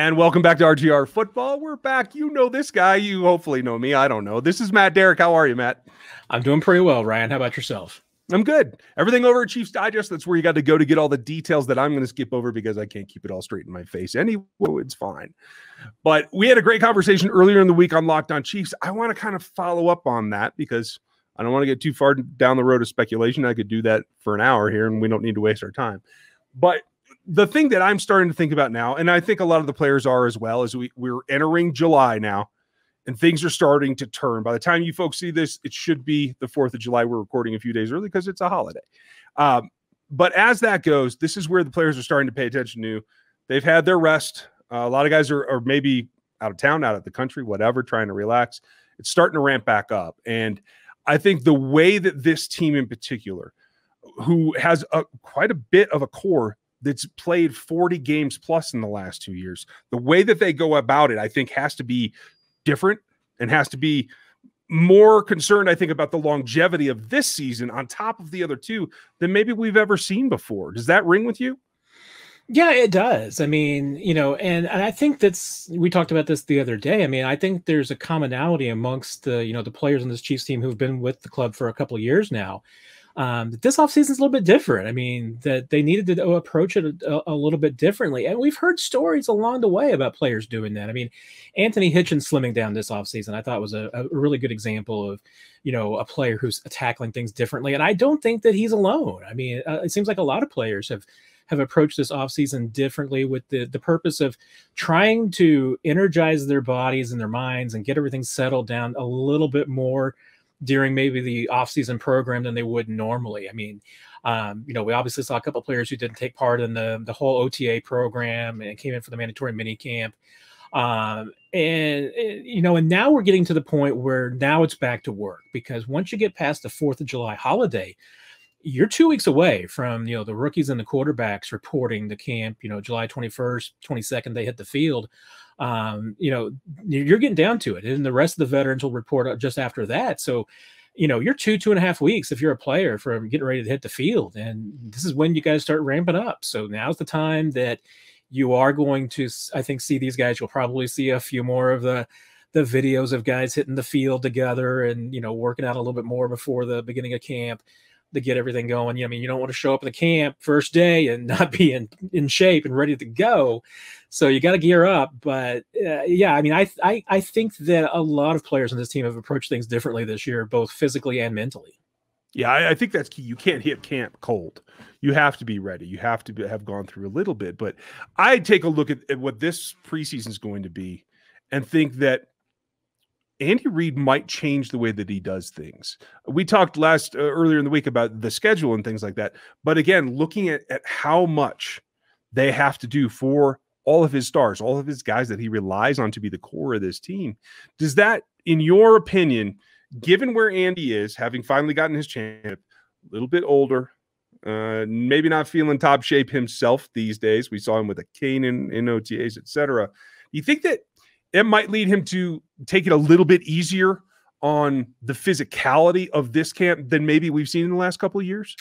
And welcome back to RGR Football. We're back. You know this guy. You hopefully know me. I don't know. This is Matt Derrick. How are you, Matt? I'm doing pretty well, Ryan. How about yourself? I'm good. Everything over at Chiefs Digest. That's where you got to go to get all the details that I'm going to skip over because I can't keep it all straight in my face. Anyway, it's fine. But we had a great conversation earlier in the week on Locked On Chiefs. I want to kind of follow up on that because I don't want to get too far down the road of speculation. I could do that for an hour here, and we don't need to waste our time. But the thing that I'm starting to think about now, and I think a lot of the players are as well, is we're entering July now, and things are starting to turn. By the time you folks see this, it should be the 4th of July. We're recording a few days early because it's a holiday. But as that goes, this is where the players are starting to pay attention to. They've had their rest. A lot of guys are maybe out of town, out of the country, whatever, trying to relax. It's starting to ramp back up. And I think the way that this team in particular, who has quite a bit of a core that's played 40 games plus in the last 2 years, the way that they go about it, I think has to be different and has to be more concerned, I think, about the longevity of this season on top of the other two than maybe we've ever seen before. Does that ring with you? Yeah, it does. I mean, and I think we talked about this the other day. I mean, I think there's a commonality amongst the players on this Chiefs team who've been with the club for a couple of years now. This offseason is a little bit different. I mean, that they needed to approach it a little bit differently. And we've heard stories along the way about players doing that. I mean, Anthony Hitchens slimming down this offseason, I thought was a really good example of, a player who's tackling things differently. And I don't think that he's alone. I mean, it seems like a lot of players have approached this offseason differently with the purpose of trying to energize their bodies and their minds and get everything settled down a little bit more during maybe the offseason program than they would normally. I mean, we obviously saw a couple of players who didn't take part in the whole OTA program and came in for the mandatory mini camp. And now we're getting to the point where now it's back to work, because once you get past the 4th of July holiday, you're 2 weeks away from, the rookies and the quarterbacks reporting the camp, July 21st, 22nd, they hit the field. You're getting down to it, and the rest of the veterans will report just after that. So, you're 2.5 weeks if you're a player from getting ready to hit the field. And this is when you guys start ramping up. So now's the time that you are going to, I think, see these guys. You'll probably see a few more of the videos of guys hitting the field together and, working out a little bit more before the beginning of camp to get everything going. I mean, you don't want to show up at the camp first day and not be in shape and ready to go. So you got to gear up. But I mean, I think that a lot of players on this team have approached things differently this year, both physically and mentally. Yeah, I think that's key. You can't hit camp cold. You have to be ready. You have to have gone through a little bit. But I take a look at what this preseason is going to be and think that Andy Reid might change the way that he does things. We talked earlier in the week about the schedule and things like that. But again, looking at how much they have to do for all of his stars, all of his guys that he relies on to be the core of this team, does that, in your opinion, given where Andy is, having finally gotten his champ, a little bit older, maybe not feeling top shape himself these days, we saw him with a cane in OTAs, etc. Do you think that it might lead him to take it a little bit easier on the physicality of this camp than maybe we've seen in the last couple of years?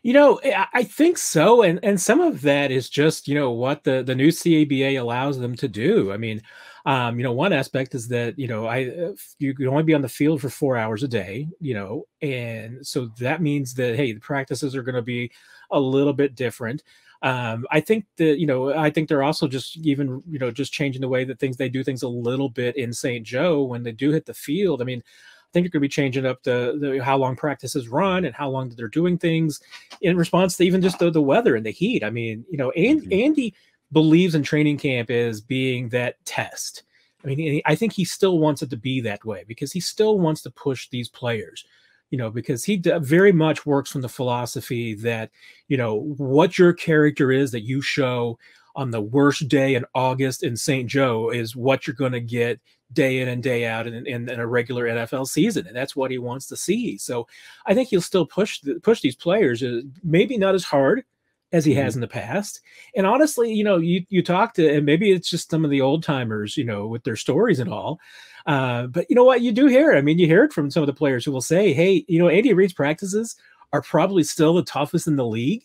I think so. And some of that is just, what the new CABA allows them to do. I mean, one aspect is that, you can only be on the field for 4 hours a day, and so that means that, hey, the practices are going to be a little bit different. I think that, I think they're also just even, just changing the way that they do things a little bit in St. Joe when they do hit the field. I mean, I think you're going to be changing up the how long practices run and how long they're doing things in response to even just the weather and the heat. I mean, Andy believes in training camp as being that test. I mean, I think he still wants it to be that way because he still wants to push these players. Because he very much works from the philosophy that, what your character is that you show on the worst day in August in St. Joe is what you're going to get day in and day out in a regular NFL season. And that's what he wants to see. So I think he'll still push these players, maybe not as hard as he has in the past. And honestly, you talk to, and maybe it's just some of the old timers, with their stories and all. But you know what? You do hear it. I mean, you hear it from some of the players who will say, hey, Andy Reid's practices are probably still the toughest in the league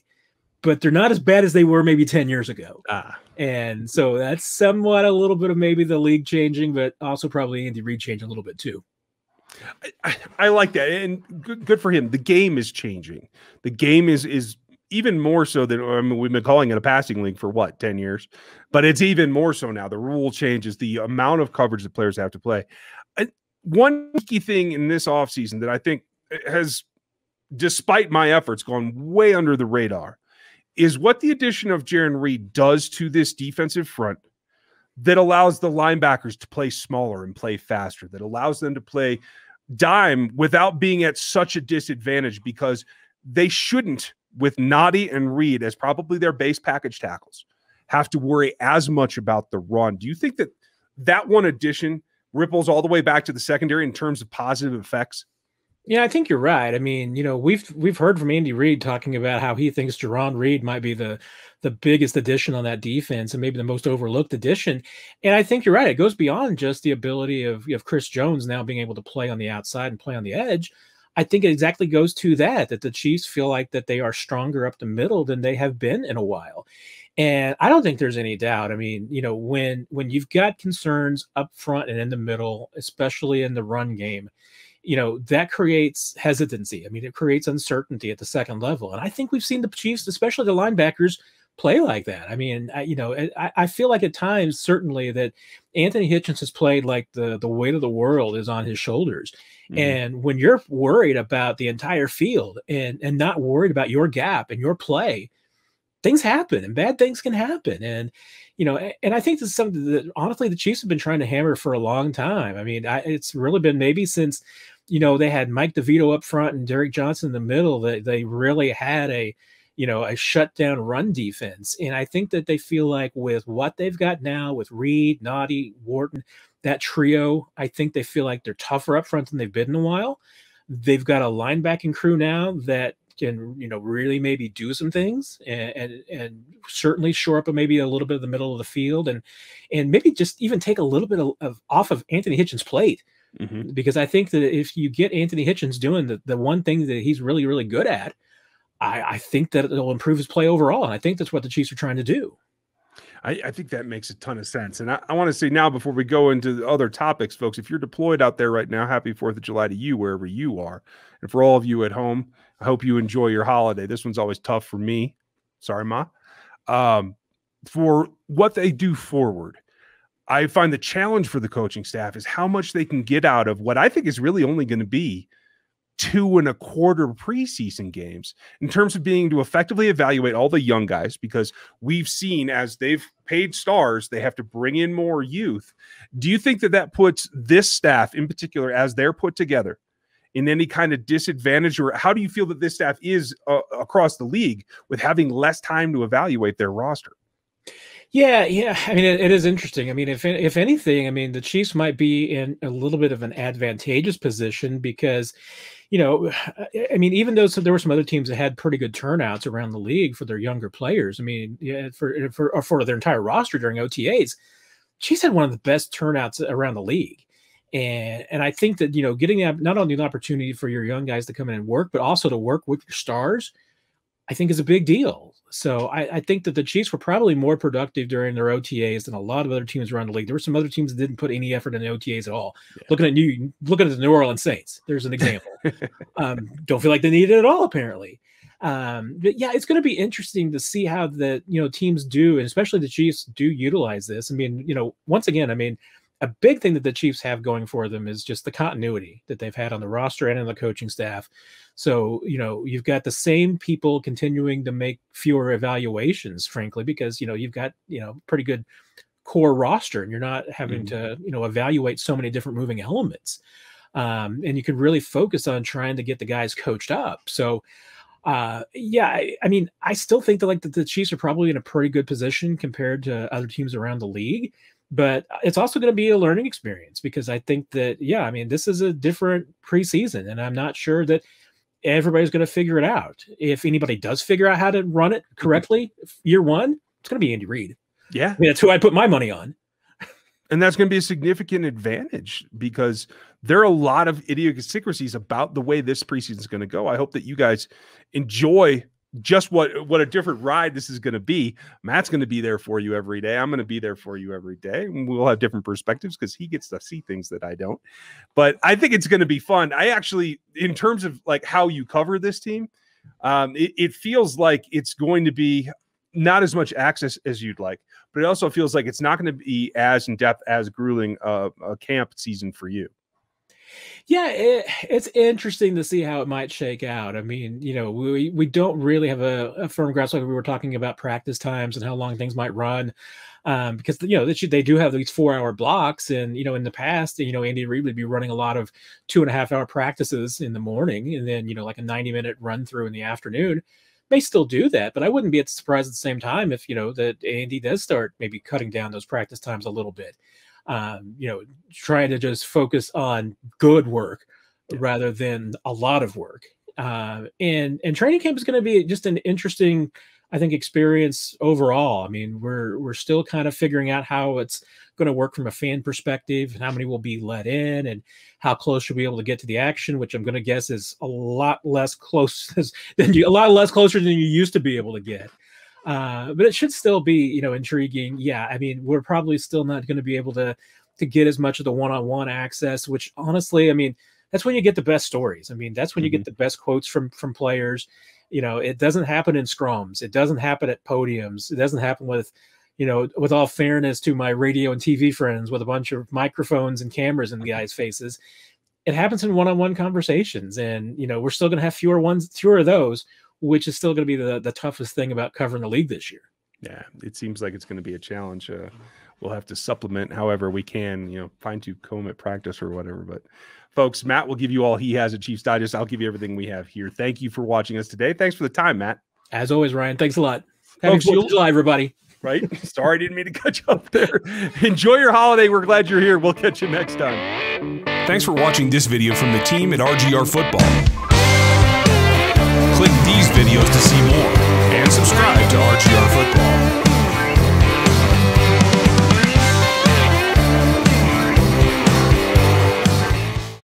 but they're not as bad as they were maybe 10 years ago. Ah. And so that's somewhat a little bit of maybe the league changing, but also probably Andy Reid changing a little bit too. I like that, and good for him. The game is changing. The game is even more so than, I mean, we've been calling it a passing league for what, 10 years, but it's even more so now. The rule changes, the amount of coverage that players have to play. One key thing in this offseason that I think has, despite my efforts, gone way under the radar is what the addition of Jarran Reed does to this defensive front that allows the linebackers to play smaller and play faster, that allows them to play dime without being at such a disadvantage, because they shouldn't, with Noddy and Reed as probably their base package tackles, have to worry as much about the run. Do you think that that one addition ripples all the way back to the secondary in terms of positive effects? Yeah, I think you're right. I mean, we've heard from Andy Reid talking about how he thinks Jarran Reed might be the biggest addition on that defense and maybe the most overlooked addition. And I think you're right. It goes beyond just the ability of Chris Jones now being able to play on the outside and play on the edge. I think it exactly goes to that the Chiefs feel like that they are stronger up the middle than they have been in a while. And I don't think there's any doubt. I mean, when you've got concerns up front and in the middle, especially in the run game, that creates hesitancy. I mean, it creates uncertainty at the second level. And I think we've seen the Chiefs, especially the linebackers, play like that. I mean, I feel like at times, certainly, that Anthony Hitchens has played like the weight of the world is on his shoulders. Mm-hmm. And when you're worried about the entire field and not worried about your gap and your play, things happen and bad things can happen. And, and I think this is something that honestly the Chiefs have been trying to hammer for a long time. I mean, it's really been maybe since, they had Mike DeVito up front and Derek Johnson in the middle, that they really had a shutdown run defense. And I think that they feel like with what they've got now with Reed, Noddy, Wharton, that trio, I think they feel like they're tougher up front than they've been in a while. They've got a linebacking crew now that can, really maybe do some things and certainly shore up maybe a little bit of the middle of the field and maybe just even take a little bit of off of Anthony Hitchens' plate. Mm-hmm. Because I think that if you get Anthony Hitchens doing the one thing that he's really, really good at, I think that it'll improve his play overall. And I think that's what the Chiefs are trying to do. I think that makes a ton of sense. And I want to say now, before we go into other topics, folks, if you're deployed out there right now, happy 4th of July to you, wherever you are. And for all of you at home, I hope you enjoy your holiday. This one's always tough for me. Sorry, Ma. For what they do forward, I find the challenge for the coaching staff is how much they can get out of what I think is really only going to be 2.25 preseason games in terms of being to effectively evaluate all the young guys, because we've seen as they've paid stars, they have to bring in more youth. Do you think that puts this staff in particular, as they're put together, in any kind of disadvantage, or how do you feel that this staff is across the league with having less time to evaluate their roster? Yeah. I mean, it is interesting. I mean, if anything, I mean, the Chiefs might be in a little bit of an advantageous position because, I mean, even though there were some other teams that had pretty good turnouts around the league for their younger players, I mean, for their entire roster during OTAs, Chiefs had one of the best turnouts around the league. And I think that, getting not only an opportunity for your young guys to come in and work, but also to work with your stars, I think is a big deal. So I think that the Chiefs were probably more productive during their OTAs than a lot of other teams around the league. There were some other teams that didn't put any effort in the OTAs at all. Yeah. Looking at the New Orleans Saints, there's an example. Don't feel like they need it at all, apparently. But yeah, it's going to be interesting to see how teams do, and especially the Chiefs do utilize this. I mean, once again, I mean, a big thing that the Chiefs have going for them is just the continuity that they've had on the roster and in the coaching staff. So, you've got the same people continuing to make fewer evaluations, frankly, because, you've got, pretty good core roster and you're not having to, evaluate so many different moving elements. And you can really focus on trying to get the guys coached up. So, yeah, I mean, I still think that the Chiefs are probably in a pretty good position compared to other teams around the league. But it's also going to be a learning experience because I think that, yeah, I mean, this is a different preseason and I'm not sure that everybody's going to figure it out. If anybody does figure out how to run it correctly, year one, it's going to be Andy Reid. Yeah. I mean, that's who I put my money on. And that's going to be a significant advantage because there are a lot of idiosyncrasies about the way this preseason is going to go. I hope that you guys enjoy just what a different ride this is going to be. Matt's going to be there for you every day. I'm going to be there for you every day. We'll have different perspectives because he gets to see things that I don't. But I think it's going to be fun. I actually, in terms of like how you cover this team, it feels like it's going to be not as much access as you'd like, but it also feels like it's not going to be as in depth, as grueling a camp season for you. Yeah, it's interesting to see how it might shake out. I mean, we don't really have a firm grasp, like we were talking about practice times and how long things might run, because they do have these 4-hour blocks, and in the past, Andy Reid would be running a lot of 2.5-hour practices in the morning, and then like a 90-minute run through in the afternoon. May still do that, but I wouldn't be surprised at the same time if that Andy does start maybe cutting down those practice times a little bit. Trying to just focus on good work rather than a lot of work. And training camp is going to be just an interesting, I think, experience overall. I mean, we're still kind of figuring out how it's going to work from a fan perspective, and how many will be let in, and how close you'll be able to get to the action, which I'm going to guess is a lot less closer than you used to be able to get. But it should still be, intriguing. Yeah, I mean, we're probably still not going to be able to get as much of the one-on-one access, which honestly, I mean, that's when you get the best stories. I mean, that's when you get the best quotes from players. It doesn't happen in scrums. It doesn't happen at podiums. It doesn't happen with, with all fairness to my radio and TV friends, with a bunch of microphones and cameras in the guys' faces. It happens in one-on-one conversations, and, we're still going to have fewer of those, which is still going to be the toughest thing about covering the league this year. Yeah, it seems like it's going to be a challenge. We'll have to supplement however we can, fine tooth comb at practice or whatever. But folks, Matt will give you all he has at Chiefs Digest. I'll give you everything we have here. Thank you for watching us today. Thanks for the time, Matt. As always, Ryan, thanks a lot. Happy 4th of July, everybody. Right? Sorry, I didn't mean to cut you up there. Enjoy your holiday. We're glad you're here. We'll catch you next time. Thanks for watching this video from the team at RGR Football. Click these videos to see more and subscribe to RGR.